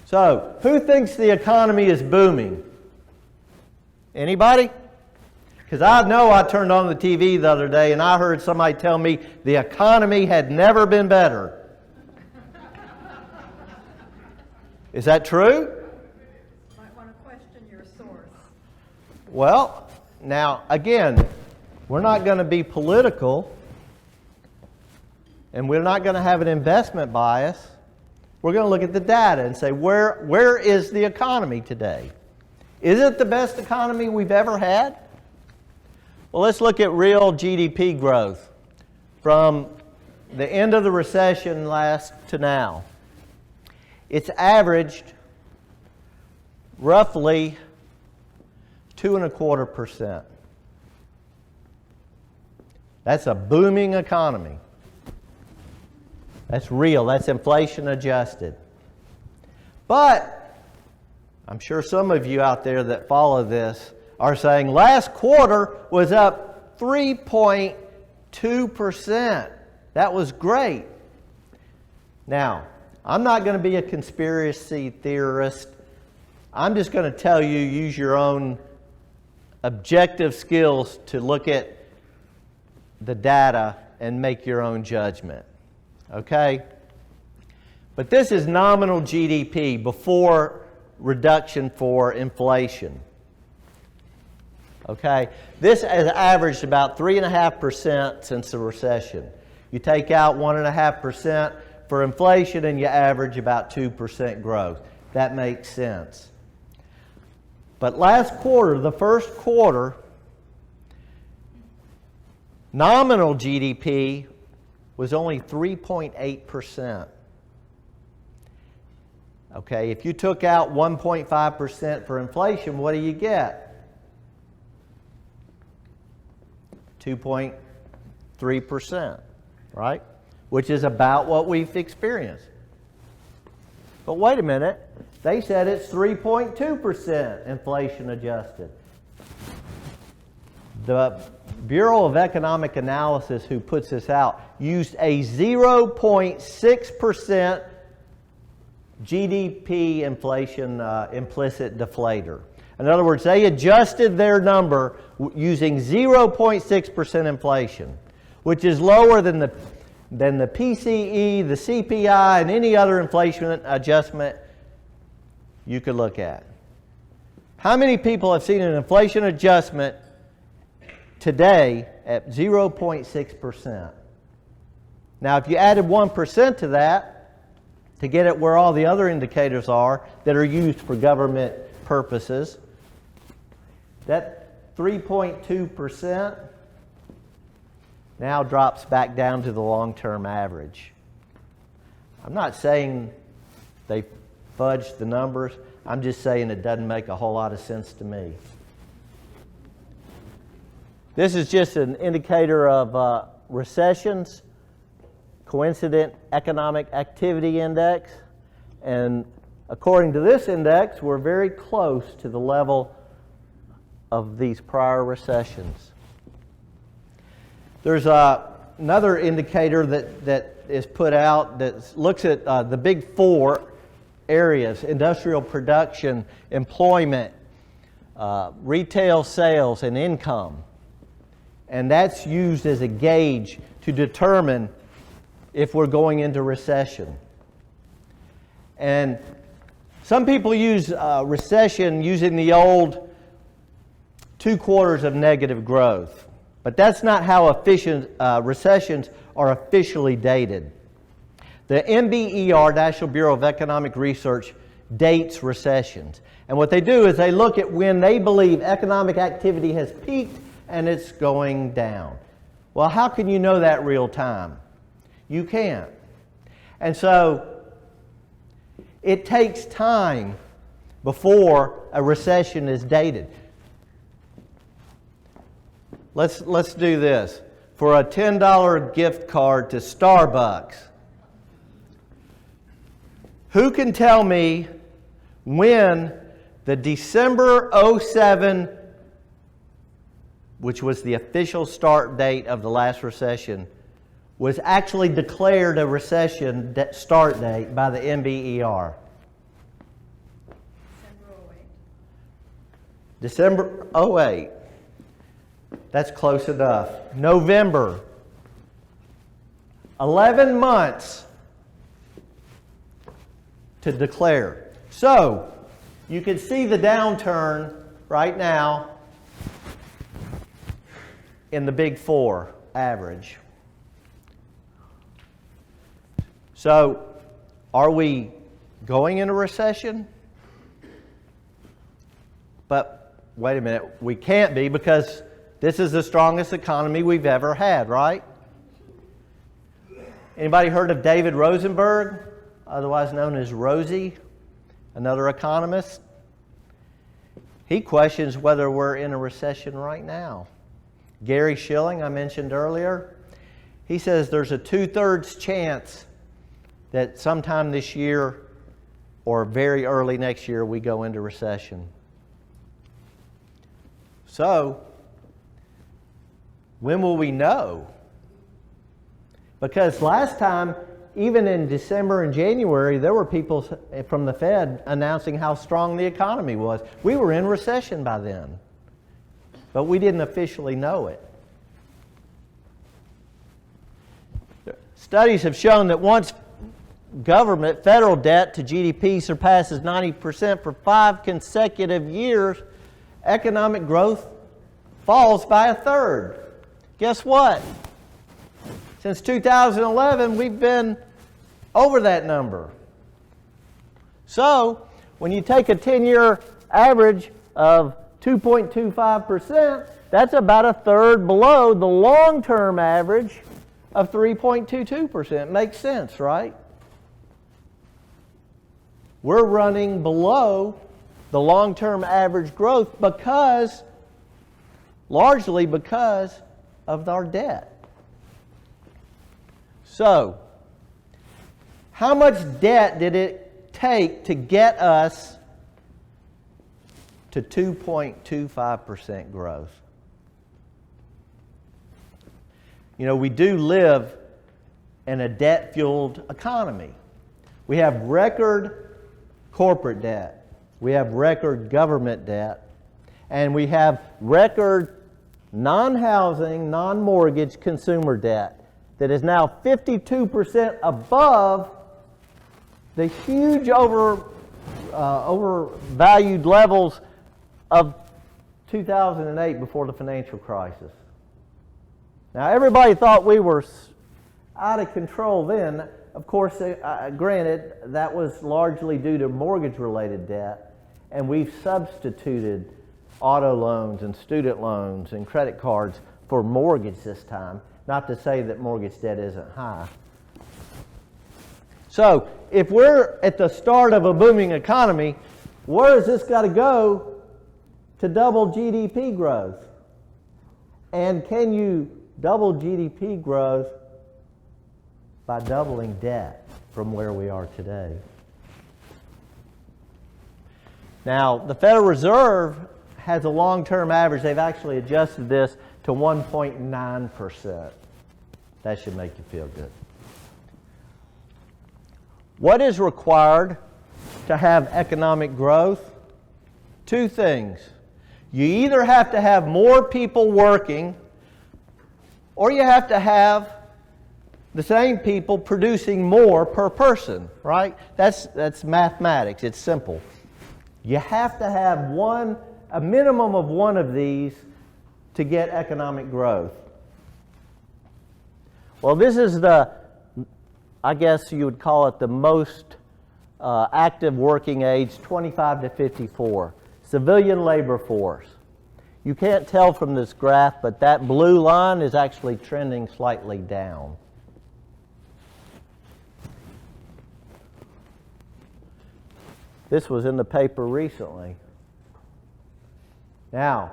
So, who thinks the economy is booming? Anybody? Because I know I turned on the TV the other day and I heard somebody tell me the economy had never been better. Is that true? Might want to question your source. Well, now, again, we're not going to be political and we're not going to have an investment bias. We're going to look at the data and say, where is the economy today? Is it the best economy we've ever had? Well, let's look at real GDP growth from the end of the recession last to now. It's averaged roughly 2.25%. That's a booming economy. That's real. That's inflation adjusted. But I'm sure some of you out there that follow this are saying last quarter was up 3.2%. That was great. Now, I'm not going to be a conspiracy theorist. I'm just going to tell you, use your own objective skills to look at the data and make your own judgment. Okay? But this is nominal GDP before reduction for inflation. Okay? This has averaged about 3.5% since the recession. You take out 1.5% for inflation and you average about 2% growth. That makes sense. But last quarter, the first quarter, nominal GDP was only 3.8%. Okay, if you took out 1.5% for inflation, what do you get? 2.3%, right? Which is about what we've experienced. But wait a minute, they said it's 3.2% inflation adjusted. The Bureau of Economic Analysis, who puts this out, used a 0.6% GDP inflation implicit deflator. In other words, they adjusted their number using 0.6% inflation, which is lower than the PCE, the CPI, and any other inflation adjustment you could look at. How many people have seen an inflation adjustment today at 0.6%? Now, if you added 1% to that, to get it where all the other indicators are that are used for government purposes, that 3.2% now drops back down to the long-term average. I'm not saying they fudged the numbers. I'm just saying it doesn't make a whole lot of sense to me. This is just an indicator of recessions, coincident economic activity index, and according to this index, we're very close to the level of these prior recessions. There's another indicator that is put out that looks at the big four areas: industrial production, employment, retail sales, and income. And that's used as a gauge to determine if we're going into recession. And some people use recession using the old 2 quarters of negative growth. But that's not how recessions are officially dated. The NBER, National Bureau of Economic Research, dates recessions. And what they do is they look at when they believe economic activity has peaked and it's going down. Well, how can you know that real time? You can't. And so it takes time before a recession is dated. Let's do this. For a $10 gift card to Starbucks, who can tell me when the December 2007, which was the official start date of the last recession, was actually declared a recession start date by the NBER? December '08. That's close enough. November. 11 months to declare. So, you can see the downturn right now in the Big Four average. So, are we going into recession? But wait a minute, we can't be because this is the strongest economy we've ever had, right? Anybody heard of David Rosenberg, otherwise known as Rosie, another economist? He questions whether we're in a recession right now. Gary Schilling, I mentioned earlier, he says there's a 2/3 chance that sometime this year or very early next year we go into recession. So, when will we know? Because last time, even in December and January, there were people from the Fed announcing how strong the economy was. We were in recession by then, but we didn't officially know it. Studies have shown that once government, federal debt to GDP surpasses 90% for 5 consecutive years, economic growth falls by 1/3. Guess what? Since 2011, we've been over that number. So, when you take a 10-year average of 2.25%, that's about 1/3 below the long-term average of 3.22%. Makes sense, right? We're running below the long-term average growth largely because of our debt. So, how much debt did it take to get us to 2.25% growth? You know, we do live in a debt-fueled economy. We have record corporate debt. We have record government debt. And we have record non-housing, non-mortgage consumer debt that is now 52% above the huge overvalued levels of 2008 before the financial crisis. Now, everybody thought we were out of control then. Of course, granted, that was largely due to mortgage-related debt, and we've substituted auto loans and student loans and credit cards for mortgage this time. Not to say that mortgage debt isn't high. So, if we're at the start of a booming economy, where has this got to go to double GDP growth? And can you double GDP growth by doubling debt from where we are today? Now, the Federal Reserve has a long-term average. They've actually adjusted this to 1.9%. That should make you feel good. What is required to have economic growth? 2 things. You either have to have more people working, or you have to have the same people producing more per person, right? That's mathematics. It's simple. You have to have a minimum of one of these to get economic growth. Well, this is I guess you would call it the most active working age, 25 to 54, civilian labor force. You can't tell from this graph, but that blue line is actually trending slightly down. This was in the paper recently. Now,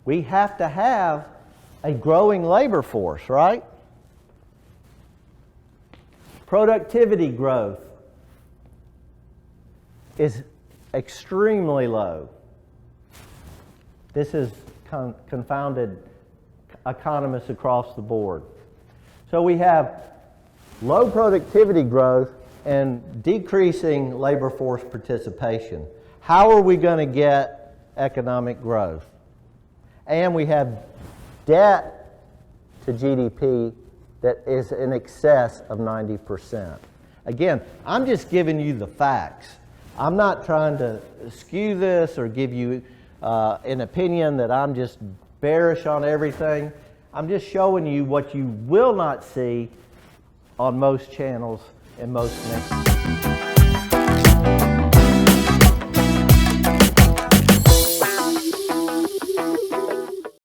we have to have a growing labor force, right? Productivity growth is extremely low. This has confounded economists across the board. So we have low productivity growth and decreasing labor force participation. How are we going to get economic growth. And we have debt to GDP that is in excess of 90%. Again, I'm just giving you the facts. I'm not trying to skew this or give you an opinion that I'm just bearish on everything. I'm just showing you what you will not see on most channels and most news.